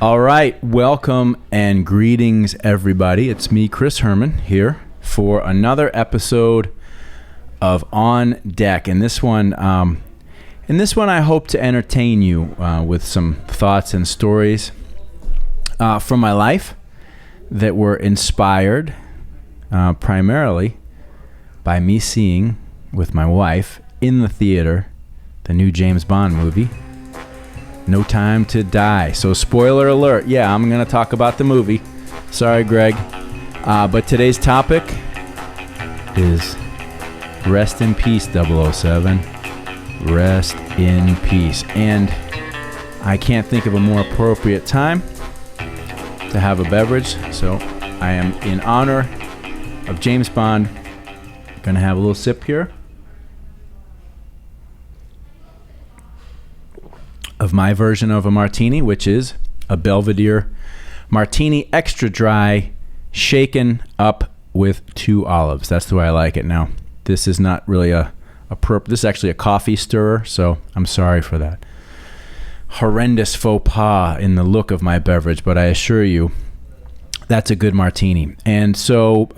All right, welcome and greetings, everybody. It's me, Chris Herman, here for another episode of On Deck. And this one, I hope to entertain you with some thoughts and stories from my life that were inspired primarily by me seeing with my wife in the theater the new James Bond movie, No Time to Die. So spoiler alert, yeah, I'm going to talk about the movie. Sorry, Greg. But today's topic is rest in peace, 007. Rest in peace. And I can't think of a more appropriate time to have a beverage. So I am in honor of James Bond. Going to have a little sip here of my version of a martini, which is a Belvedere martini, extra dry, shaken up with 2 olives. That's the way I like it. Now, this is not really this is actually a coffee stirrer, so I'm sorry for that horrendous faux pas in the look of my beverage, but I assure you that's a good martini. And so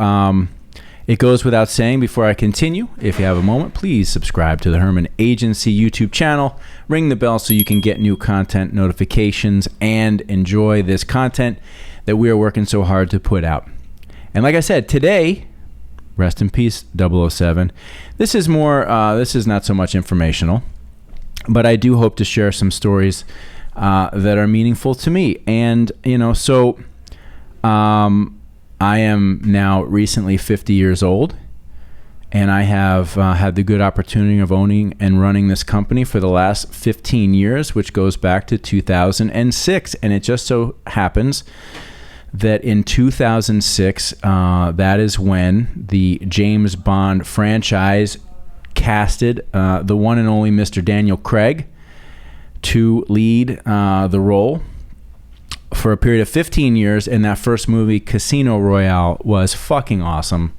it goes without saying, before I continue, if you have a moment, please subscribe to the Herman Agency YouTube channel. Ring the bell so you can get new content notifications and enjoy this content that we are working so hard to put out. And like I said, today, rest in peace, 007. This is not so much informational, but I do hope to share some stories that are meaningful to me. And, I am now recently 50 years old, and I have had the good opportunity of owning and running this company for the last 15 years, which goes back to 2006. And it just so happens that in 2006, that is when the James Bond franchise casted the one and only Mr. Daniel Craig to lead the role for a period of 15 years, and that first movie, Casino Royale, was fucking awesome.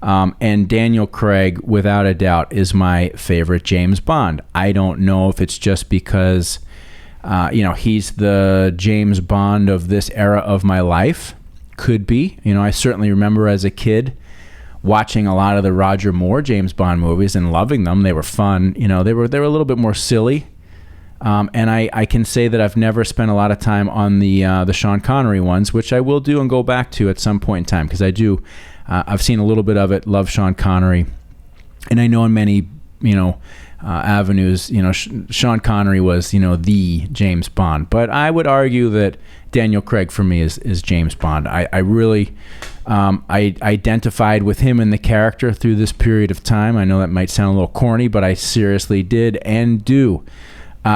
And Daniel Craig, without a doubt, is my favorite James Bond. I don't know if it's just because, he's the James Bond of this era of my life. Could be. I certainly remember as a kid watching a lot of the Roger Moore James Bond movies and loving them. They were fun. They were a little bit more silly. And I can say that I've never spent a lot of time on the Sean Connery ones, which I will do and go back to at some point in time, because I do. I've seen a little bit of it, love Sean Connery. And I know in many, avenues, Sean Connery was, the James Bond. But I would argue that Daniel Craig for me is James Bond. I really I identified with him and the character through this period of time. I know that might sound a little corny, but I seriously did and do.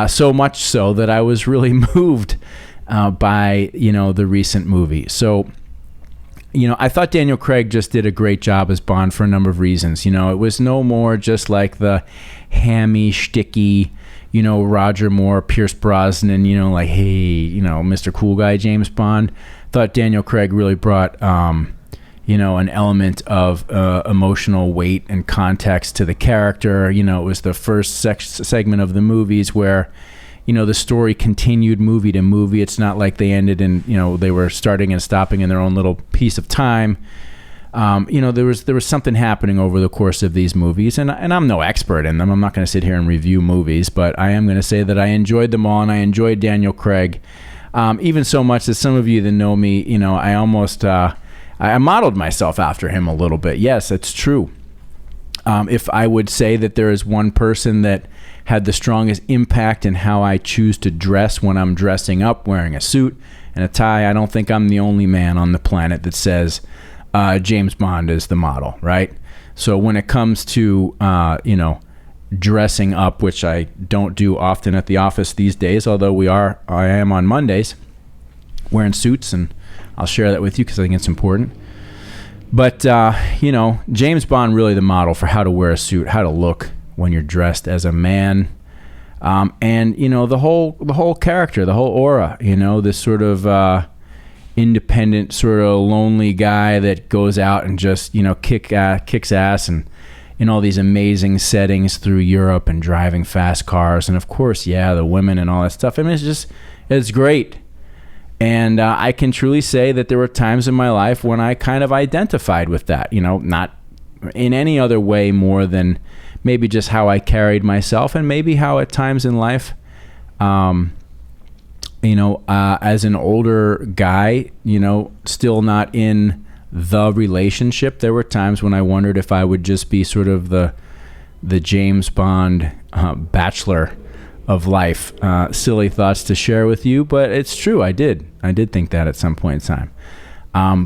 So much so that I was really moved by, the recent movie. So, I thought Daniel Craig just did a great job as Bond for a number of reasons. It was no more just like the hammy, shticky, Roger Moore, Pierce Brosnan, like, hey, Mr. Cool Guy James Bond. Thought Daniel Craig really brought, an element of emotional weight and context to the character. It was the first segment of the movies where, the story continued movie to movie. It's not like they ended in, they were starting and stopping in their own little piece of time. There was something happening over the course of these movies, and I'm no expert in them. I'm not going to sit here and review movies, but I am going to say that I enjoyed them all, and I enjoyed Daniel Craig, even so much that some of you that know me, I almost I modeled myself after him a little bit. Yes, it's true. If I would say that there is one person that had the strongest impact in how I choose to dress when I'm dressing up, wearing a suit and a tie, I don't think I'm the only man on the planet that says James Bond is the model, right? So when it comes to, dressing up, which I don't do often at the office these days, although I am on Mondays wearing suits, and I'll share that with you because I think it's important. But, James Bond really the model for how to wear a suit, how to look when you're dressed as a man. And, the whole character, the whole aura, this sort of independent, sort of lonely guy that goes out and just, kicks ass and in all these amazing settings through Europe and driving fast cars. And of course, the women and all that stuff. I mean, it's great. And I can truly say that there were times in my life when I kind of identified with that, not in any other way more than maybe just how I carried myself, and maybe how at times in life, as an older guy, still not in the relationship, there were times when I wondered if I would just be sort of the James Bond bachelor of life. Silly thoughts to share with you, but it's true. I did think that at some point in time.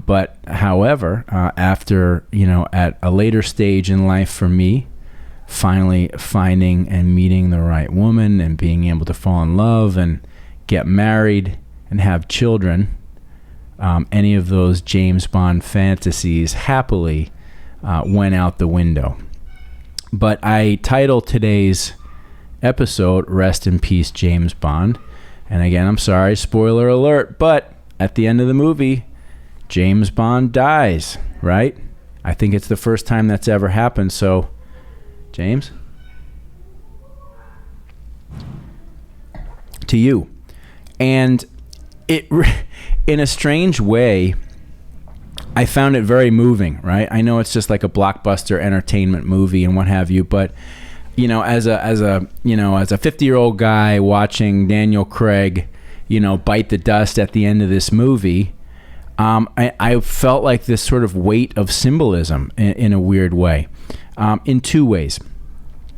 But however, after, at a later stage in life for me, finally finding and meeting the right woman and being able to fall in love and get married and have children, any of those James Bond fantasies happily went out the window. But I title today's episode Rest in Peace, James Bond. And again, I'm sorry, spoiler alert, but at the end of the movie, James Bond dies, right? I think it's the first time that's ever happened. So, James, to you. And it, in a strange way, I found it very moving, right? I know it's just like a blockbuster entertainment movie and what have you, but as a 50-year-old guy watching Daniel Craig, bite the dust at the end of this movie, I felt like this sort of weight of symbolism in a weird way, in two ways.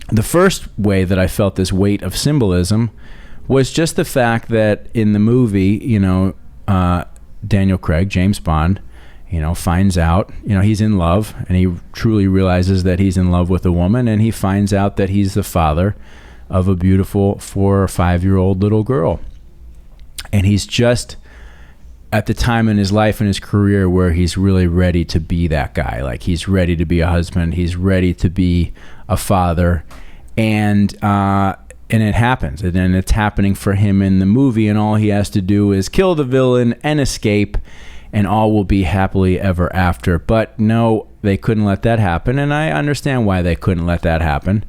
The first way that I felt this weight of symbolism was just the fact that in the movie, Daniel Craig, James Bond, finds out, he's in love, and he truly realizes that he's in love with a woman, and he finds out that he's the father of a beautiful 4 or 5-year-old little girl. And he's just at the time in his life and his career where he's really ready to be that guy. Like, he's ready to be a husband, he's ready to be a father, and it happens, and then it's happening for him in the movie, and all he has to do is kill the villain and escape, and all will be happily ever after. But no, they couldn't let that happen, and I understand why they couldn't let that happen.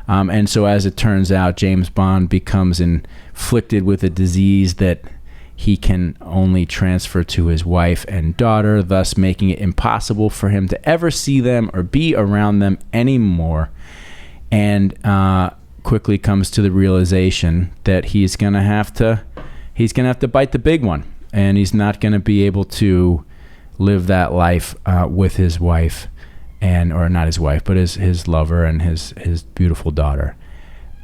And so as it turns out, James Bond becomes inflicted with a disease that he can only transfer to his wife and daughter, thus making it impossible for him to ever see them or be around them anymore. And quickly comes to the realization that he's gonna have to bite the big one, and he's not gonna be able to live that life with his wife, or not his wife, but his lover and his beautiful daughter.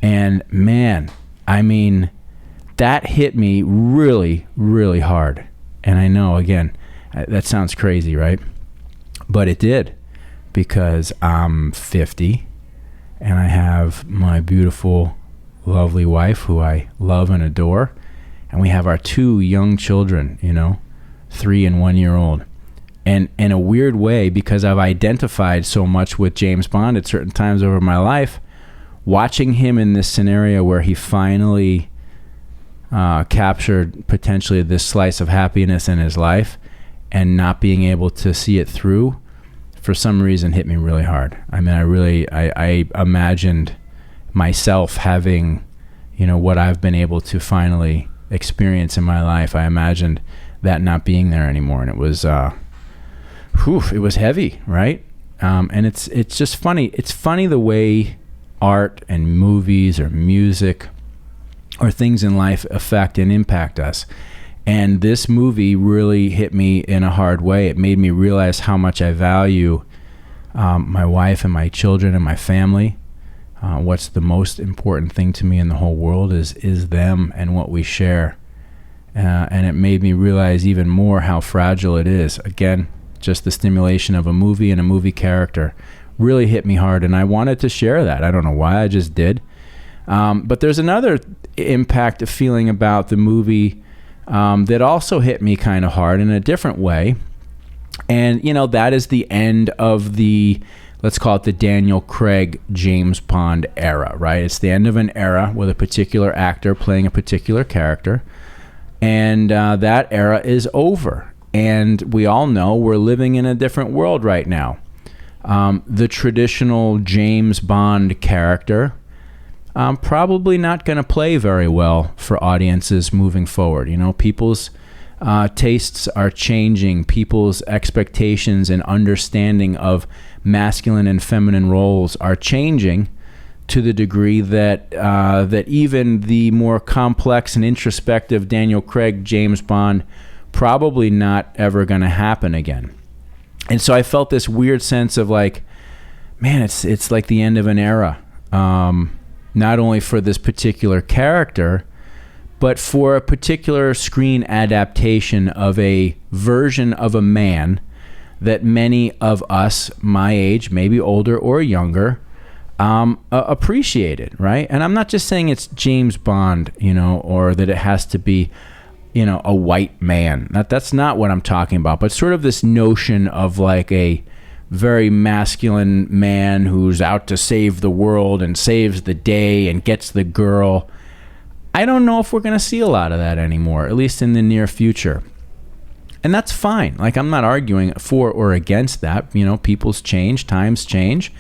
And man, I mean, that hit me really, really hard. And I know, again, that sounds crazy, right? But it did, because I'm 50 and I have my beautiful, lovely wife who I love and adore. And we have our 2 young children, 3 and 1 year old. And in a weird way, because I've identified so much with James Bond at certain times over my life, watching him in this scenario where he finally captured potentially this slice of happiness in his life and not being able to see it through, for some reason hit me really hard. I mean, I imagined myself having, what I've been able to finally experience in my life. I imagined that not being there anymore, and it was it was heavy, right? And it's just funny. It's funny the way art and movies or music or things in life affect and impact us. And this movie really hit me in a hard way. It made me realize how much I value my wife and my children and my family. What's the most important thing to me in the whole world is them and what we share. And it made me realize even more how fragile it is. Again, just the stimulation of a movie and a movie character really hit me hard, and I wanted to share that. I don't know why, I just did. But there's another impact of feeling about the movie that also hit me kind of hard in a different way. And, that is the end of the, let's call it the Daniel Craig, James Bond era, right? It's the end of an era with a particular actor playing a particular character. And that era is over. And we all know we're living in a different world right now. The traditional James Bond character probably not going to play very well for audiences moving forward. People's tastes are changing. People's expectations and understanding of masculine and feminine roles are changing to the degree that that even the more complex and introspective Daniel Craig James Bond probably not ever going to happen again. And so I felt this weird sense of like, man, it's like the end of an era, not only for this particular character, but for a particular screen adaptation of a version of a man that many of us, my age, maybe older or younger, appreciated, right? And I'm not just saying it's James Bond, or that it has to be, a white man. That's not what I'm talking about, but sort of this notion of like a very masculine man who's out to save the world and saves the day and gets the girl. I don't know if we're going to see a lot of that anymore, at least in the near future. And that's fine. Like, I'm not arguing for or against that. People's change, times change,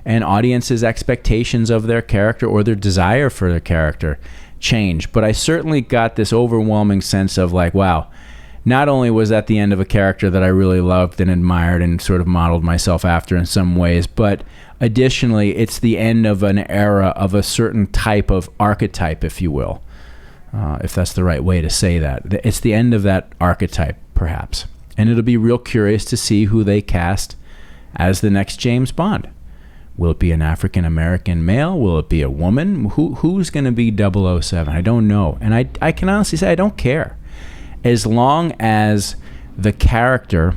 and audiences' expectations of their character or their desire for their character change. But I certainly got this overwhelming sense of like, wow, not only was that the end of a character that I really loved and admired and sort of modeled myself after in some ways, but additionally, it's the end of an era of a certain type of archetype, if you will, if that's the right way to say that. It's the end of that archetype, perhaps. And it'll be real curious to see who they cast as the next James Bond. Will it be an African-American male? Will it be a woman? Who's going to be 007? I don't know. And I can honestly say I don't care. As long as the character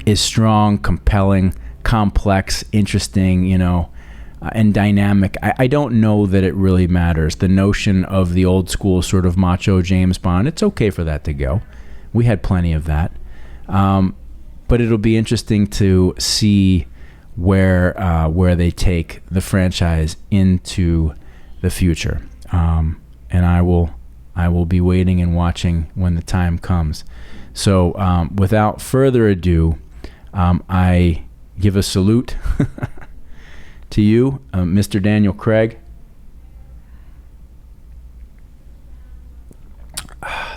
is strong, compelling, complex, interesting, and dynamic, I don't know that it really matters. The notion of the old school sort of macho James Bond, it's okay for that to go. We had plenty of that. But it'll be interesting to see where they take the franchise into the future. And I will be waiting and watching when the time comes. So without further ado, I give a salute to you, Mr. Daniel Craig.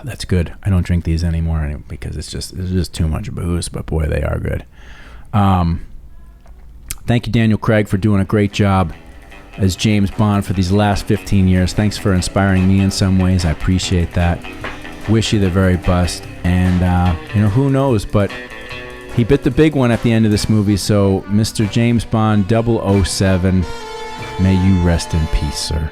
That's good. I don't drink these anymore because it's just too much booze, but boy, they are good. Thank you, Daniel Craig, for doing a great job as James Bond for these last 15 years. Thanks for inspiring me in some ways. I appreciate that. Wish you the very best. And, who knows, but he bit the big one at the end of this movie. So, Mr. James Bond 007, may you rest in peace, sir.